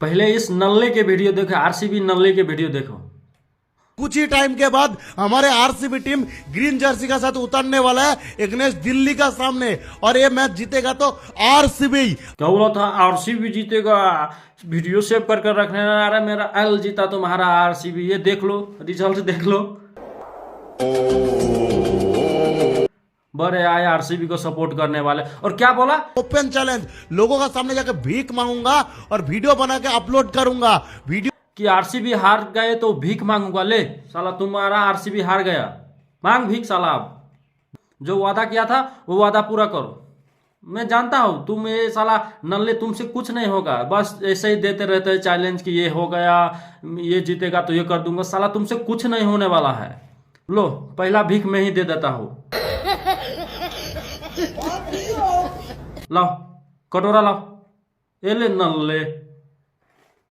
पहले इस नल्ले के वीडियो देखो, आरसीबी नल्ले के वीडियो देखो। कुछ ही टाइम के बाद हमारे आरसीबी टीम ग्रीन जर्सी के साथ उतरने वाला है अगेंस्ट दिल्ली का सामने, और ये मैच जीतेगा तो आरसीबी। क्या बोला था? आरसीबी जीतेगा। वीडियो सेव कर कर रखने आ रहा है मेरा। एल जीता तुम्हारा आरसीबी। ये देख लो, रिजल्ट देख लो। बड़े आए आरसीबी को सपोर्ट करने वाले। और क्या बोला? ओपन चैलेंज, लोगों का सामने जाकर भीख मांगूंगा और वीडियो बना के अपलोड करूंगा। वीडियो कि आरसीबी हार गए तो भीख मांगूंगा। ले साला, तुम्हारा आरसीबी हार गया, मांग भीख साला। अब जो वादा किया था वो वादा पूरा करो। मैं जानता हूं तुम ये साला नल्ले, तुमसे कुछ नहीं होगा। बस ऐसे ही देते रहते हैं चैलेंज कि ये हो गया, ये जीतेगा तो ये कर दूंगा। साला तुमसे कुछ नहीं होने वाला है। लो पहला भीख मैं ही दे देता हूं। लाओ कटोरा लाओ। ये ले नल्ले।